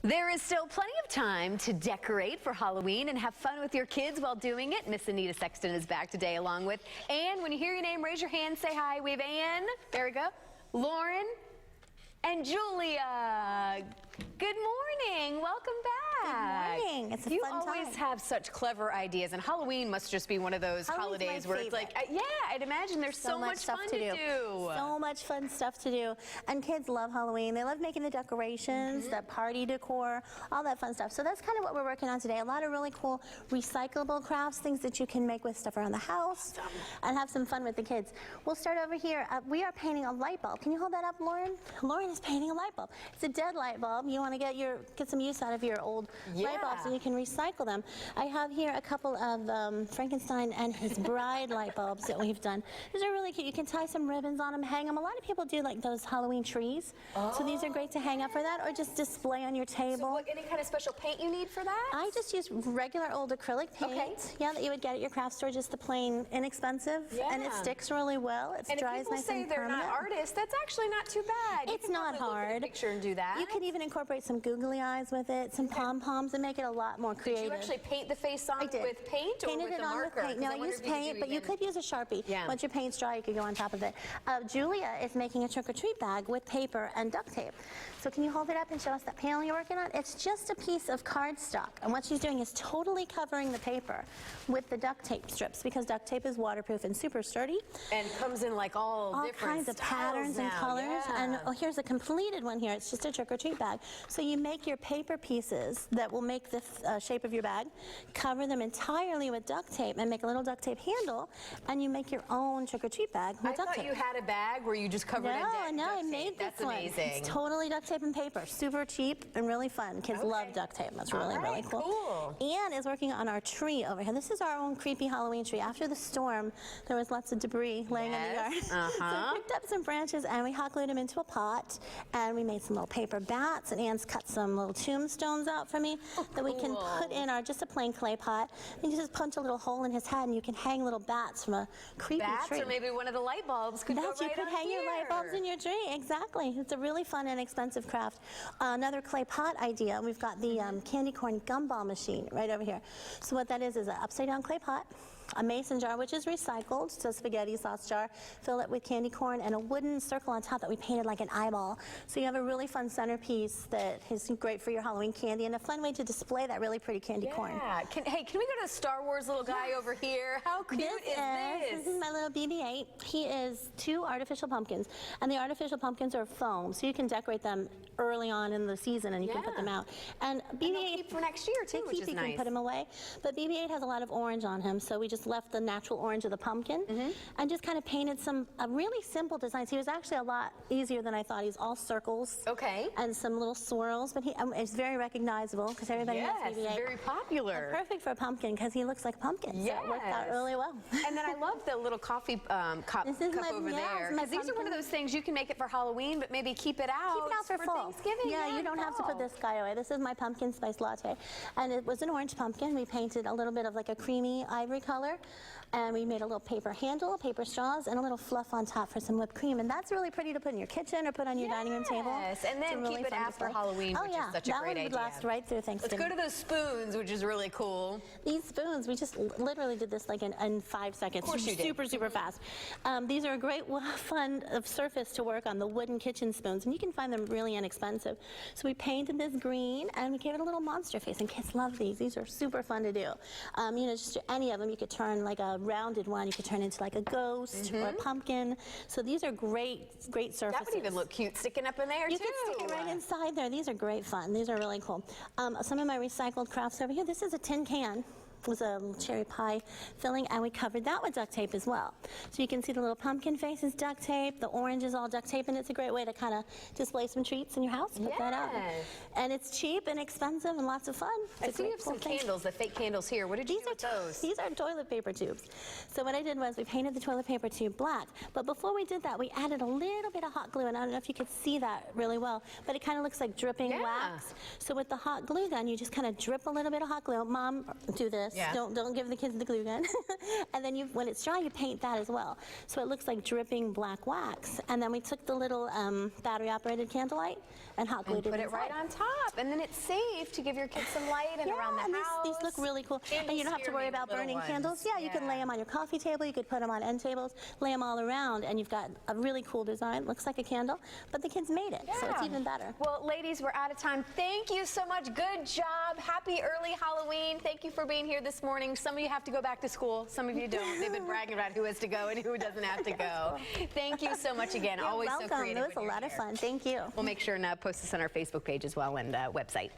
There is still plenty of time to decorate for Halloween and have fun with your kids while doing it. Miss Anita Sexton is back today along with Ann. When you hear your name, raise your hand, say hi. We have Ann. There we go. Lauren and Julia. Good morning. Welcome back. Good morning. It's a fun time. You always have such clever ideas, and Halloween must just be one of those holidays where it's like, yeah, I'd imagine there's so much fun to do. So much fun stuff to do. And kids love Halloween. They love making the decorations, the party decor, all that fun stuff. So that's kind of what we're working on today. A lot of really cool recyclable crafts, things that you can make with stuff around the house and have some fun with the kids. We'll start over here. We are painting a light bulb. Can you hold that up, Lauren? Lauren is painting a light bulb. It's a dead light bulb. You want to get some use out of your old light bulbs, and you can recycle them. I have here a couple of Frankenstein and his bride light bulbs that we've done. These are really cute. You can tie some ribbons on them, hang them. A lot of people do like those Halloween trees. So these are great to hang up for that, or just display on your table. So any kind of special paint you need for that? I just use regular old acrylic paint. Yeah, that you would get at your craft store, just the plain inexpensive, and it sticks really well. It dries nice and permanent. And if people say they're not artists, that's actually not too bad. It's not hard. Look at a picture and do that. You can even incorporate some googly eyes with it, some pom-poms, and make it a lot more creative. Did you actually paint the face on with paint or with a marker? With paint. No, I use paint, but you could use a Sharpie. Once your paint's dry, you could go on top of it. Julia is making a trick-or-treat bag with paper and duct tape. So can you hold it up and show us that panel you're working on? It's just a piece of cardstock, and what she's doing is totally covering the paper with the duct tape strips, because duct tape is waterproof and super sturdy. And comes in like all different kinds of patterns and colors. And here's a completed one here. It's just a trick-or-treat bag. So you make your paper pieces that will make the shape of your bag, cover them entirely with duct tape, and make a little duct tape handle, and you make your own trick-or-treat bag with duct tape. I thought you had a bag where you just covered it in duct tape. No, I made this one. That's amazing. It's totally duct tape and paper. Super cheap and really fun. Kids love duct tape. That's really, really cool. Ann is working on our tree over here. This is our own creepy Halloween tree. After the storm, there was lots of debris laying in the yard. So we picked up some branches and we hot glued them into a pot, and we made some little paper bats, and Ann's cut some little tombstones out for me that we can put in our just a plain clay pot. And you just punch a little hole in his head, and you can hang little bats from a creepy tree. Or maybe one of the light bulbs could go right on here. You could hang your light bulbs in your tree. Exactly. It's a really fun and expensive craft. Another clay pot idea. We've got the candy corn gumball machine right over here. So what that is an upside down clay pot, a mason jar, which is recycled, so spaghetti sauce jar, fill it with candy corn, and a wooden circle on top that we painted like an eyeball. So you have a really fun centerpiece that is great for your Halloween candy, and a fun way to display that really pretty candy corn. Hey, can we go to the Star Wars little guy over here? How cute is this? This is my little BB-8. He is 2 artificial pumpkins, and the artificial pumpkins are foam, so you can decorate them early on in the season, and you can put them out. And BB-8 keep for next year too, which is nice. You can put him away, but BB-8 has a lot of orange on him, so we just left the natural orange of the pumpkin and just kind of painted a really simple designs. He was actually a lot easier than I thought. He's all circles and some little swirls, but it's very recognizable because everybody knows BB-8. Very popular. And perfect for a pumpkin because he looks like a pumpkin. So it worked out really well. And then I love the little coffee cup over there. Because these are one of those things you can make it for Halloween, but maybe keep it out for Thanksgiving. Yeah, you don't have to put this guy away. This is my pumpkin spice latte, and it was an orange pumpkin. We painted a little bit of like a creamy ivory color, and we made a little paper handle, paper straws, and a little fluff on top for some whipped cream. And that's really pretty to put in your kitchen or put on your dining room table. And then keep it after Halloween, which is such a great idea. That would last right through Thanksgiving. Let's go to those spoons, which is really cool. These spoons, we just literally did this like in 5 seconds. Of course you did. Super fast. These are a great, fun surface to work on, the wooden kitchen spoons, and you can find them really inexpensive. So we painted this green, and we gave it a little monster face, and kids love these. These are super fun to do. You know, just any of them, you could turn like a rounded one, you could turn into like a ghost or a pumpkin. So these are great surfaces. That would even look cute sticking up in there too. You could stick it right inside there. These are great fun. These are really cool. Some of my recycled crafts over here. This is a tin can. Was a cherry pie filling, and we covered that with duct tape as well. So you can see the little pumpkin face is duct tape, the orange is all duct tape, and it's a great way to kind of display some treats in your house. Put that out. And it's cheap and expensive and lots of fun. I see you have some candles, the fake candles here. What did you do with those? These are toilet paper tubes. So what I did was we painted the toilet paper tube black, but before we did that, we added a little bit of hot glue, and I don't know if you could see that really well, but it kind of looks like dripping wax. So with the hot glue gun, you just kind of drip a little bit of hot glue. Mom, do this. Just Yeah. don't give the kids the glue gun. And then when it's dry, you paint that as well. So it looks like dripping black wax. And then we took the little battery-operated candlelight and hot glued Put it it right inside. on top, and then it's safe to give your kids some light and around the and house. these look really cool. And you don't have to scare worry me, about little burning ones. candles. Yeah, you can lay them on your coffee table. You could put them on end tables, lay them all around, and you've got a really cool design. Looks like a candle, but the kids made it, so it's Yeah. even better. Well, ladies, we're out of time. Thank you so much. Good job. Happy early Halloween. Thank you for being here this morning. Some of you have to go back to school. Some of you don't. They've been bragging about who has to go and who doesn't have to go. Thank you so much again. You're Always welcome. so creative. It was a lot of fun. Thank you. We'll make sure and post this on our Facebook page as well and website.